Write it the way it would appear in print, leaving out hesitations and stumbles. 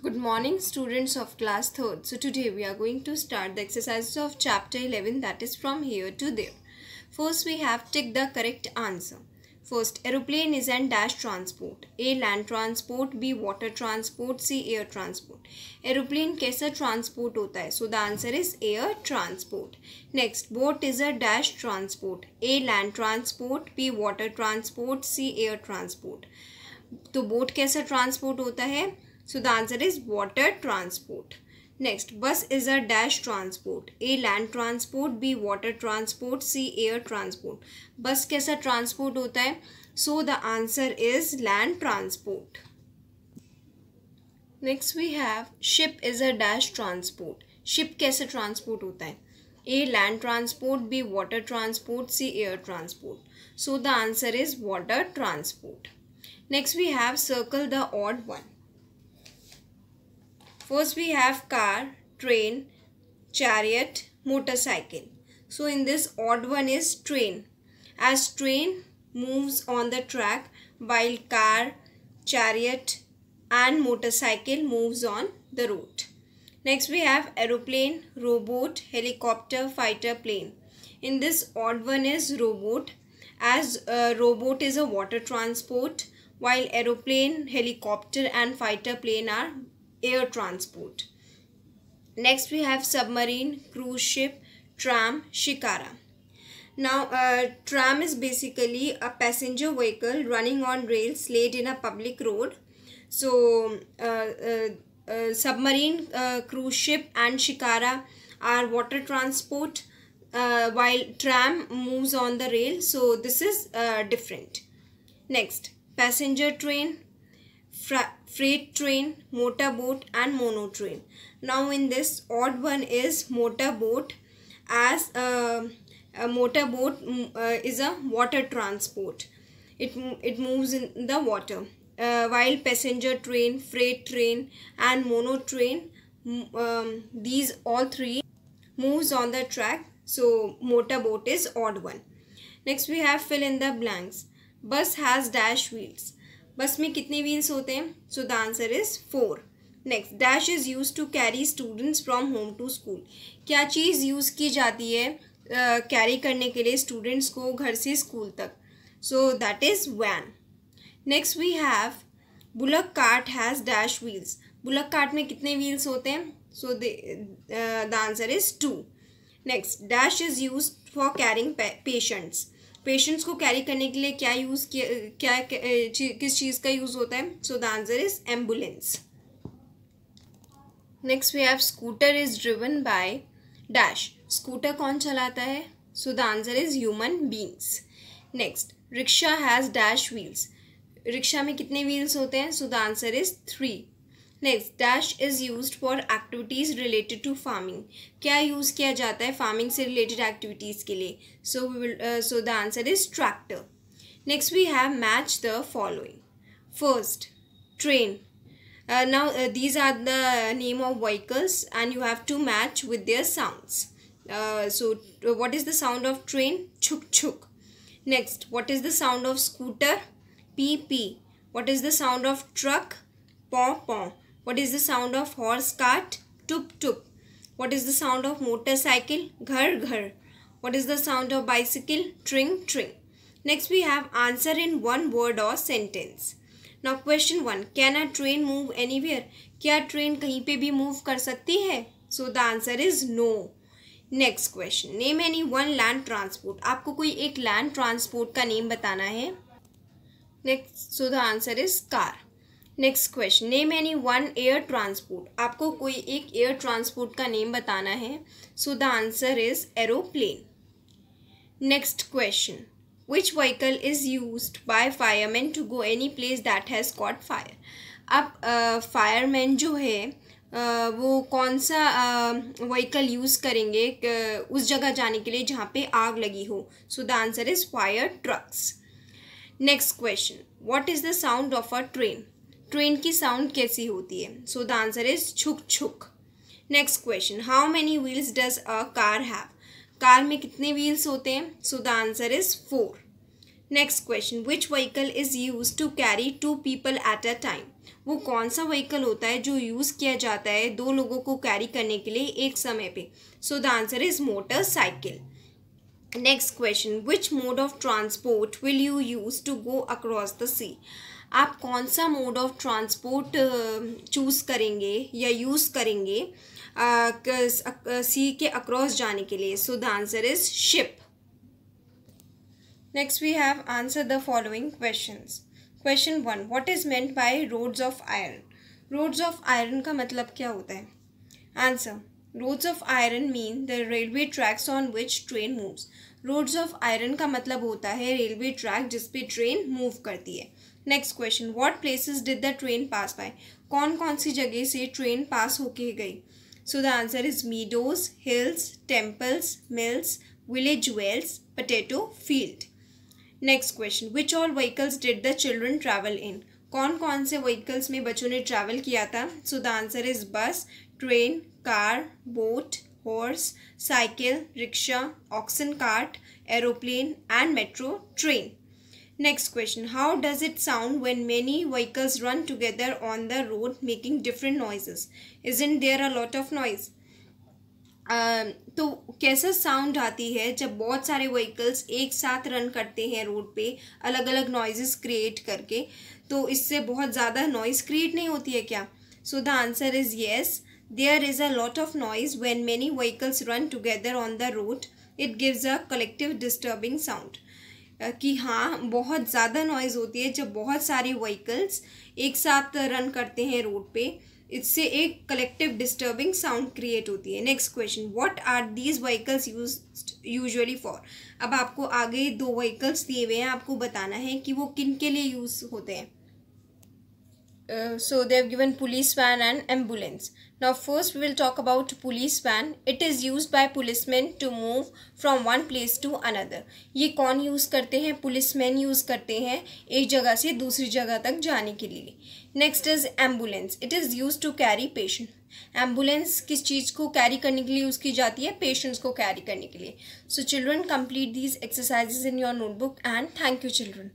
Good morning, students of class 3rd. So today we are going to start the exercises of chapter 11, that is from here to there. First we have tick the correct answer. First, aeroplane is an dash transport. A. Land transport. B. Water transport. C. Air transport. Aeroplane कैसा transport होता है? So the answer is air transport. Next, boat is a dash transport. A. Land transport. B. Water transport. C. Air transport. तो boat कैसा transport होता है? So the answer is water transport. Next, bus is a dash transport. A. Land transport. B. Water transport. C. Air transport. बस कैसा transport होता है? So the answer is land transport. Next we have ship is a dash transport. Ship कैसा transport होता है? A. Land transport. B. Water transport. C. Air transport. So the answer is water transport. Next we have circle the odd one. First we have car, train, chariot, motorcycle. So in this odd one is train, as train moves on the track while car, chariot and motorcycle moves on the road. Next we have aeroplane, robot, helicopter, fighter plane. In this odd one is robot, as robot is a water transport while aeroplane, helicopter and fighter plane are air transport. Next we have submarine, cruise ship, tram, shikara. Now tram is basically a passenger vehicle running on rails laid in a public road. So submarine, cruise ship and shikara are water transport, while tram moves on the rail. So this is different. Next, passenger train, freight train, motorboat and mono train. Now in this odd one is motorboat, as a motorboat is a water transport. It moves in the water, while passenger train, freight train and mono train, these all three moves on the track. So motorboat is odd one. Next we have fill in the blanks. Bus has dash wheels. बस में कितने wheels होते हैं? So the answer is 4. Next, dash is use to carry students from home to school. क्या चीज़ use की जाती है कैरी करने के लिए स्टूडेंट्स को घर से स्कूल तक? So that is van. Next we have bullock cart has dash wheels. Bullock cart में कितने व्हील्स होते हैं? So the answer is 2. Next, dash is use for carrying patients. Patients को कैरी करने के लिए क्या यूज़ किया, किस चीज़ का यूज़ होता है? So the answer is ambulance. Next we have scooter is driven by dash. Scooter कौन चलाता है? So the answer is human beings. Next, rickshaw has dash wheels. Rickshaw में कितने व्हील्स होते हैं? So the answer is 3. Next, dash is used for activities related to farming. क्या use किया जाता है फार्मिंग से रिलेटेड एक्टिविटीज़ के लिए? So the answer is tractor. Next we have match the following. First, train. Now these are the name of vehicles and you have to match with their sounds. So what is the sound of train? छुक छुक. Next, what is the sound of scooter? पी पी. What is the sound of truck? पॉ पॉ. What is the sound of horse cart? Tup tup. What is the sound of motorcycle? Ghar ghar. What is the sound of bicycle? Tring tring. Next we have answer in one word or sentence. Now question 1. Can a train move anywhere? क्या train कहीं पे भी move कर सकती है? So the answer is no. Next question. Name any one land transport. आपको कोई एक land transport का नेम बताना है. Next, so the answer is car. Next question, name any one air transport. आपको कोई एक एयर ट्रांसपोर्ट का नेम बताना है. So the answer is aeroplane. Next question, which vehicle is used by fireman to go any place that has caught fire. अब fireman जो है वो कौन सा व्हीकल यूज़ करेंगे उस जगह जाने के लिए जहाँ पे आग लगी हो? So the answer is fire trucks. Next question, what is the sound of a train. Train की साउंड कैसी होती है? सो द आंसर इज छुक छुक. Next question, how many wheels does a car have. Car में कितने wheels होते हैं? So the answer is 4. Next question, which vehicle is used to carry 2 people at a time. वो कौन सा vehicle होता है जो यूज़ किया जाता है दो लोगों को कैरी करने के लिए एक समय पे? So the answer is motorcycle. Next question, which mode of transport will you use to go across the sea? आप कौन सा मोड ऑफ ट्रांसपोर्ट चूज़ करेंगे या यूज़ करेंगे सी के अक्रॉस जाने के लिए? So the answer is ship. Next we have answer the following questions. Question 1, what is meant by rods of iron? Rods of iron का मतलब क्या होता है? Answer, rods of iron mean the railway tracks on which train moves. Rods of iron का मतलब होता है railway track जिस पे ट्रेन मूव करती है. Next question, what places did the train pass by? कौन कौन सी जगह से ट्रेन पास होके गई? So the answer is meadows, hills, temples, mills, village wells, potato field. Next question, which all vehicles did the children travel in? कौन कौन से व्हीकल्स में बच्चों ने ट्रैवल किया था? So the answer is bus, train, car, boat, horse, cycle, rickshaw, oxen cart, aeroplane and metro train. Next question, how does it sound when many vehicles run together on the road making different noises? Isn't there a lot of noise? तो कैसा sound आती है जब बहुत सारे vehicles एक साथ run करते हैं रोड पे अलग अलग नॉइजेस क्रिएट करके? तो इससे बहुत ज़्यादा नॉइज क्रिएट नहीं होती है क्या? So the answer is yes, there is a lot of noise when many vehicles run together on the road. It gives a collective disturbing sound. कि हाँ, बहुत ज़्यादा नॉइज़ होती है जब बहुत सारी व्हीकल्स एक साथ रन करते हैं रोड पे. इससे एक कलेक्टिव डिस्टर्बिंग साउंड क्रिएट होती है. Next question, what are these vehicles used usually for? अब आपको आगे दो व्हीकल्स दिए हुए हैं, आपको बताना है कि वो किन के लिए यूज़ होते हैं. So they have given police van and ambulance. Now first we will talk about police van. It is used by policemen to move from one place to another. ये कौन यूज़ करते हैं? पुलिसमैन यूज़ करते हैं एक जगह से दूसरी जगह तक जाने के लिए. Next is ambulance. It is use to carry patient. Ambulance किस चीज़ को कैरी करने के लिए यूज़ की जाती है? पेशेंट्स को कैरी करने के लिए. So children, complete these exercises in your notebook and thank you children.